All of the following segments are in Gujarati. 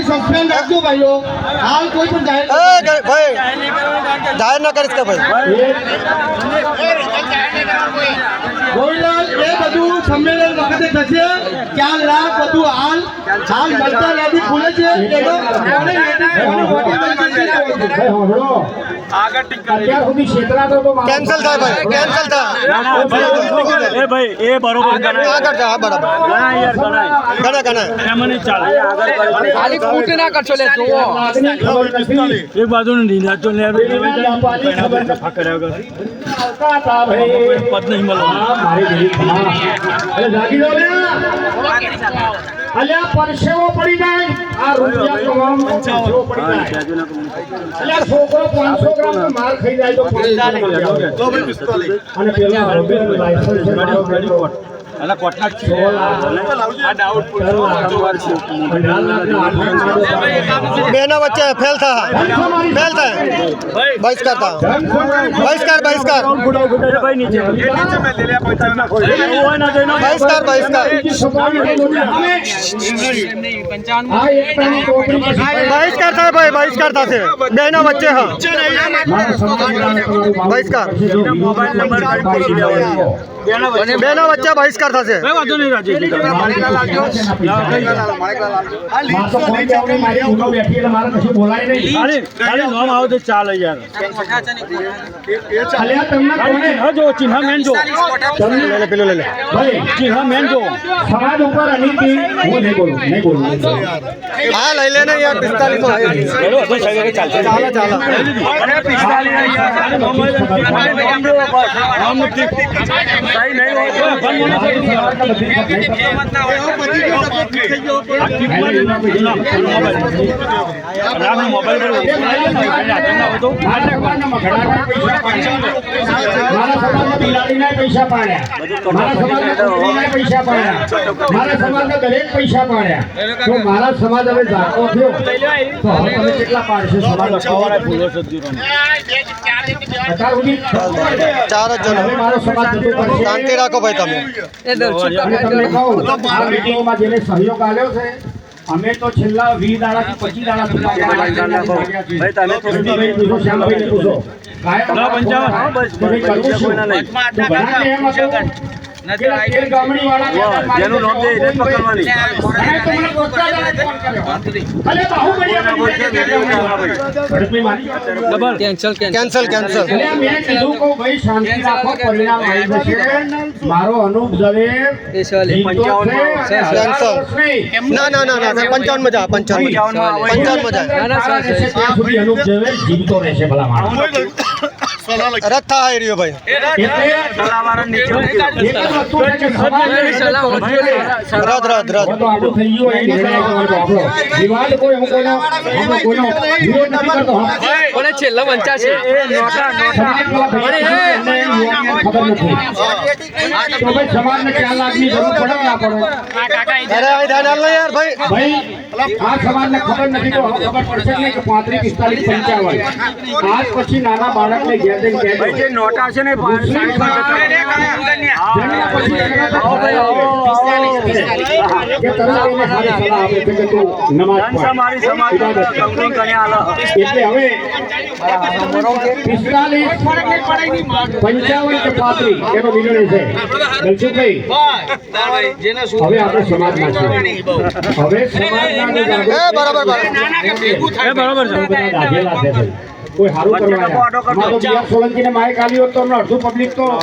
સસ્પેન્ડ રાખજો ભાઈઓ હાલ કોઈ પણ ભાઈ જાહેર ના કરીશ કે ભાઈ ગોવિંદલાલ એ બધું સંમેલન વખતે થશે 4 લાખ બધું હાલ મળતા યાદી ખુલે છે કેન્સલ થાય ભાઈ કેન્સલ થાય ભાઈ એ બરોબર આગળ જા બરાબર ગણા એમને ચાલે ખાલી ફૂટ ના કરશો લે જોવો એક બાજુ નીનાચો લે પદ નહીં મળવાનું અલ્યા પરસેવો પડી જાય આ રૂપિયા કમાવામાં પરસેવો પડી જાય અલ્યા છોકરો 500 ગ્રામ નો માર ખાઈ જાય તો 500 અને પેલા લાયસન્સ છે મારો અલા કોટના આ ડાઉટ બેના વચ્ચે ફેલ થાય બહિષ્કાર બહિષ્કાર ભાઈ નીચે મેં લે લે પૈસા ના કોઈ હોય ના દેનો બહિષ્કાર બહિષ્કાર થાય ભાઈ બહિષ્કાર થશે બેના વચ્ચે હા બહિષ્કાર મોબાઈલ નંબર બેના વચ્ચે બહિષ્કાર થશે કઈ વાંધો નહીં રાજી ખાલી નામ આવો તો ચાલે યાર જો ચિહ્ન મેન જો પેલું લે ચિહ્ન મેન જો સમાજ ઉપર અનીતિ હું નહીં બોલું હા લઈ લે ને યાર 45 ચાલે પૈસા પાડ્યા મારા સમાજના દરેક પૈસા પાડ્યા તો મારા સમાજ હવે જાગો થયો તો હવે તમે કેટલા પાડશે સમાજ ચાર જ જણ મારો સમાજ શાંતિ રાખો ભાઈ તમે તમને કહું આ મીટિંગમાં જેને સહયોગ આપ્યો છે અમે તો છેલ્લા 20 દાડાથી 25 દાડા જેનું નામ છે એને પકડવાની મારો અનુપ દવે ના 55 મજા 55 મજા અનુપ દવે જીવતો રહેશે ભલા માણસ રદ થાય રહ્યો ભાઈ છેલ્લા વંચા છે સમાજને 4 લાખની જરૂર પડે ના પડે યાર ભાઈ આ સમાજને ખબર નથી તો ખબર પડશે નહીં કે 35 45 55 આજ પછી નાના બાળકને ઘેર જે નોટા છે ને એટલે હવે 45 55 કે 35 એનો નિર્ણય છે દલસુખભાઈ હવે આપણે સમાજના હવે સમાજના બરાબર છે કોઈ હારું કરવા સોલંકીને માઇક આલ્યો તો અડધું પબ્લિક તો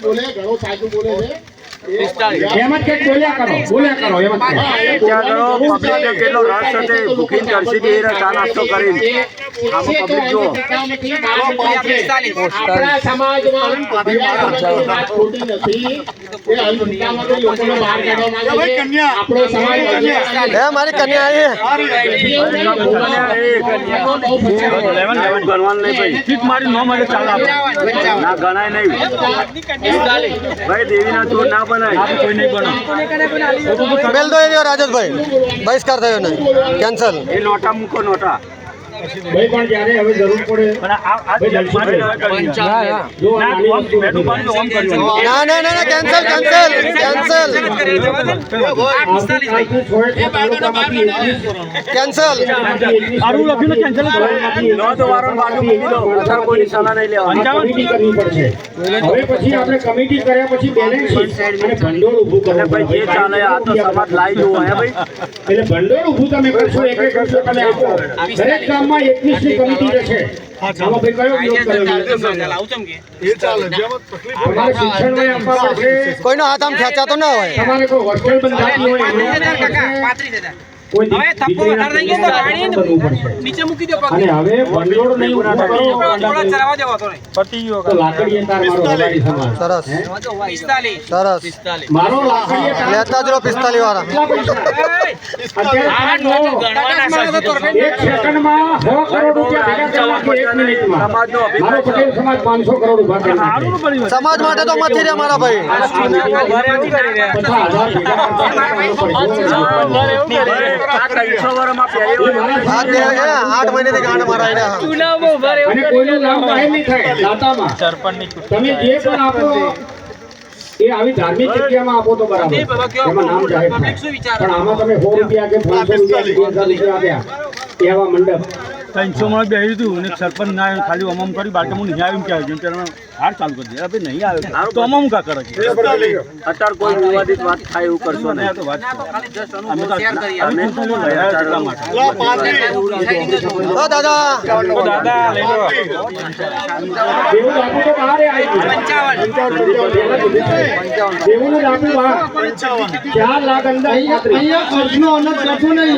બોલે ઘણો સાચું બોલે છે એમ જ કંઈક બોલ્યા કરો એમ જ કેટલો રસ સાથે ભૂખી જર્સી ચા નાસ્તો કરીને આમાં પબ્લિક જો આપણા સમાજમાં ખોટી નથી આપણો સમાજ મારી કન્યા ગણવાનું નહીં ભાઈ ઠીક મારી નો મળે ચાલ ના ગણાય નહીં ભાઈ દેવીના ચોર ના બનાય કોઈ નહીં બનાવ બેલ દો રાજેશભાઈ બહિષ્કાર થયો નહીં કેન્સલ એ નોટા મૂકો નોટા ભાઈ પણ જ્યારે હવે જરૂર પડે પણ આ ભાઈ જો આ નાની વસ્તુ બેઠું પાણી ઓમ કર્યું ના ના ના કેન્સલ કેન્સલ કેન્સલ આજથી 6 તાલુકામાંથી 21 કેન્સલ આરું લખ્યું ને કેન્સલ નો તો વારો બાજુ મૂકી દો અત્યારે કોઈની સલાહ નહીં લેવાની કમિટી કરવી પડશે. હવે પછી આપણે કમિટી કર્યા પછી બેલેન્સ શીટ અને ભંડોળ ઊભું કરવું ભાઈ જે પડશે. ચાલે આ તો સમાજ લાઈ જવું હે ભાઈ એટલે ભંડોળ ઊભું તમે કરશો એક એક કરશો તમે આપો. દરેક ગામમાં 21 ની કમિટી રહેશે. આમાં ભાઈ કયો વિરોધ કર્યો? તમારે શિક્ષણમાં આપવા પડશે. કોઈનો હાથ આમ ખેંચાતો ના હોય. તમારે કોઈ હોસ્ટેલ બંધાતી હોય કોઈ દીકરીના બનવું પડશે. નીચે મૂકી દો અને હવે ભંડોળ નહીં ઊભું કરો ચલાવવા દેવો તો નહીં તો લાકડીએ તાર મારો હવારી સમાજ. સરસ 45 સરસ મારો લાકડીએ તાર લેતા જ રહો 45 વાળા. કેટલા પૈસા? અત્યારે એક સેકન્ડમાં 100 કરોડ રૂપિયા ભેગા કરવા કે એક મિનિટમાં સમાજનો મારો પટેલ સમાજ 500 કરોડ ઉભા કરી નાખે. સમાજ માટે તો મથી રહ્યા મારા ભાઈ. 50,000 આ 300 વર્ષમાં પહેલી હાથ દે 8 મહિનેથી ગાંડ મરાઈ રહ્યા. અને કોઈનું નામ જાહેર નહીં થાય દાતામાં. તમે જે પણ આપો એ આવી ધાર્મિક જગ્યામાં આપો તો બરાબર, એમાં નામ જાહેર થાય. પણ આમાં તમે 100 રૂપિયા કે 500 રૂપિયા કે 2000 રૂપિયા આપ્યા એવા મંડપ 300 માં બેહી હતું અને સરપંચ ના આવ્યો, ખાલી અમમ કરી બાકી હું નહીં આવ્યું ક્યાં જેમ કે હાર ચાલુ કરી દે હવે નહીં આવ્યો તો અમમ કા કરે છે. અત્યારે કોઈ વિવાદિત વાત થાય એવું કરશો નહીં. તો વાત અમે તો અમે એટલા માટે ઓ દાદા દાદા લઈ લો દેવું આપો તો બહાર આવી ગયું. દેવું આપો બહાર 4 લાખ અંદર અહીંયા ખર્ચનો અનંત કશું નહીં.